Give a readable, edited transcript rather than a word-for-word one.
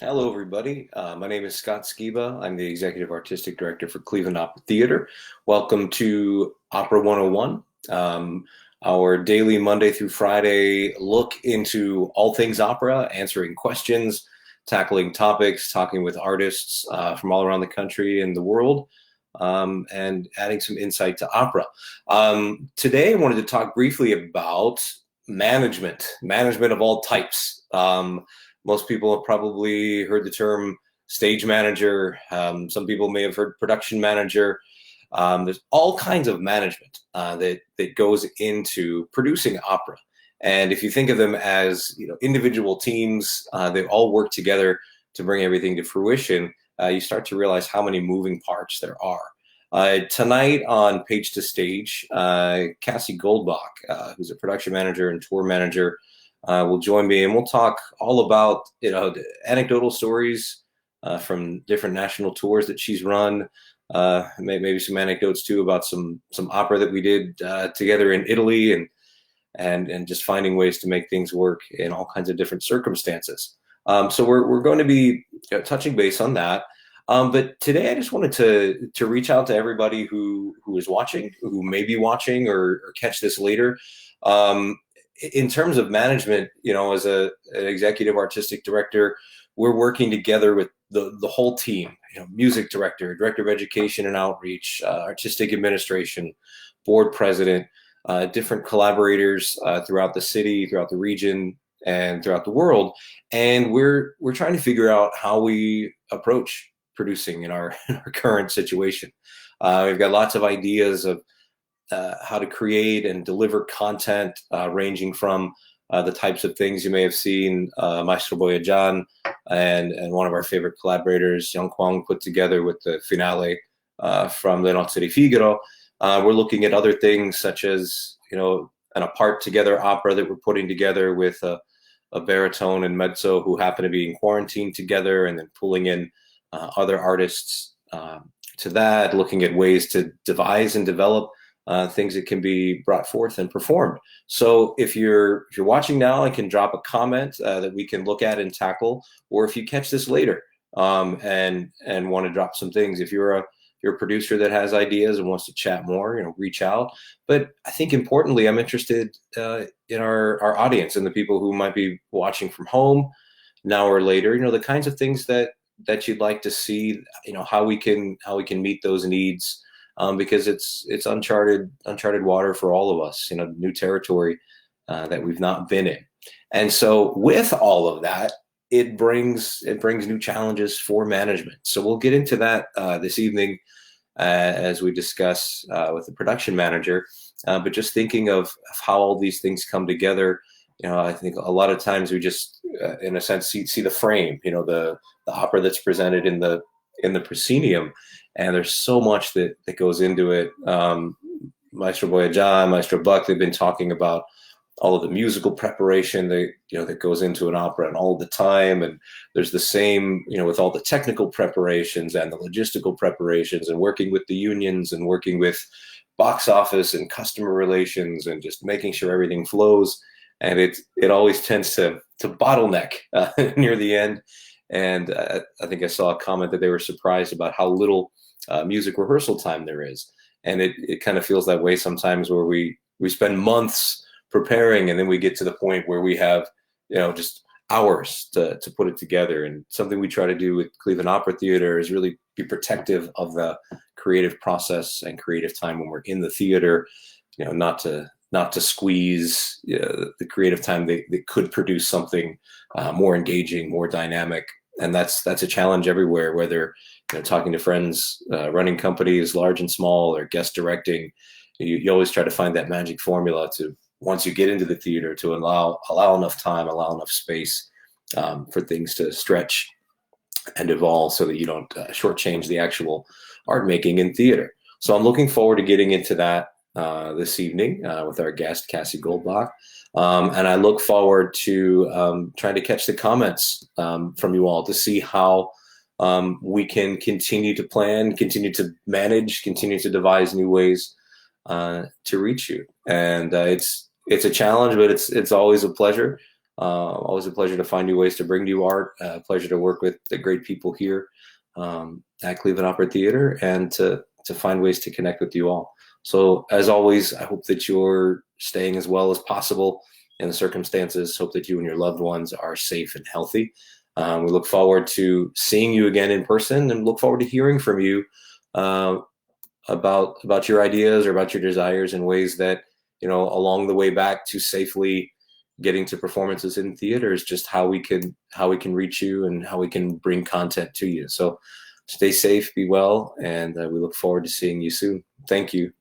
Hello, everybody. My name is Scott Skiba. I'm the Executive Artistic Director for Cleveland Opera Theater. Welcome to Opera 101, our daily Monday through Friday look into all things opera, answering questions, tackling topics, talking with artists from all around the country and the world, and adding some insight to opera. Today, I wanted to talk briefly about management of all types. Most people have probably heard the term stage manager. Some people may have heard production manager. There's all kinds of management that goes into producing opera. And if you think of them as individual teams, they all work together to bring everything to fruition. You start to realize how many moving parts there are. Tonight on Page to Stage, Cassie Goldbach, who's a production manager and tour manager, will join me, and we'll talk all about the anecdotal stories from different national tours that she's run. Maybe some anecdotes too about some opera that we did together in Italy, and just finding ways to make things work in all kinds of different circumstances. So we're going to be touching base on that. But today I just wanted to reach out to everybody who is watching, who may be watching or catch this later. In terms of management, as an executive artistic director, we're working together with the whole team, music director, director of education and outreach, artistic administration, board president, different collaborators throughout the city, throughout the region, and throughout the world. And we're trying to figure out how we approach producing in our current situation. We've got lots of ideas of how to create and deliver content ranging from the types of things you may have seen Maestro Boyajan and one of our favorite collaborators, Yang Kwang, put together with the finale from Le Nozze di Figaro. We're looking at other things such as, an apart together opera that we're putting together with a baritone and mezzo who happen to be in quarantine together, and then pulling in other artists to that, looking at ways to devise and develop things that can be brought forth and performed. So if you're watching now, I can drop a comment that we can look at and tackle, or if you catch this later and want to drop some things, if you're a producer that has ideas and wants to chat more, reach out. But I think importantly, I'm interested in our audience and the people who might be watching from home now or later. The kinds of things that you'd like to see, how we can meet those needs. Because it's uncharted water for all of us, new territory that we've not been in. And so with all of that, it brings new challenges for management. So we'll get into that this evening as we discuss with the production manager. But just thinking of how all these things come together, I think a lot of times we just, in a sense, see the frame, the opera that's presented in the proscenium. And there's so much that goes into it. Maestro Boyajan, Maestro Buck, they've been talking about all of the musical preparation that goes into an opera and all the time. And there's the same, with all the technical preparations and the logistical preparations and working with the unions and working with box office and customer relations and just making sure everything flows. And it always tends to bottleneck near the end. And I think I saw a comment that they were surprised about how little music rehearsal time there is. And it kind of feels that way sometimes, where we spend months preparing, and then we get to the point where we have, just hours to put it together. And something we try to do with Cleveland Opera Theater is really be protective of the creative process and creative time when we're in the theater, not to squeeze the creative time that could produce something more engaging, more dynamic. And that's a challenge everywhere, whether talking to friends, running companies, large and small, or guest directing. You always try to find that magic formula to, once you get into the theater, to allow enough time, allow enough space for things to stretch and evolve, so that you don't shortchange the actual art making in theater. So I'm looking forward to getting into that this evening with our guest, Cassie Goldbach. And I look forward to trying to catch the comments from you all to see how we can continue to plan, continue to manage, continue to devise new ways to reach you. And it's a challenge, but it's always a pleasure. Always a pleasure to find new ways to bring to you art. Pleasure to work with the great people here at Cleveland Opera Theater, and to find ways to connect with you all. So as always, I hope that you're staying as well as possible in the circumstances. Hope that you and your loved ones are safe and healthy. We look forward to seeing you again in person, and look forward to hearing from you about your ideas or about your desires in ways that, along the way back to safely getting to performances in theaters, just how we can reach you and how we can bring content to you. So stay safe, be well, and we look forward to seeing you soon. Thank you.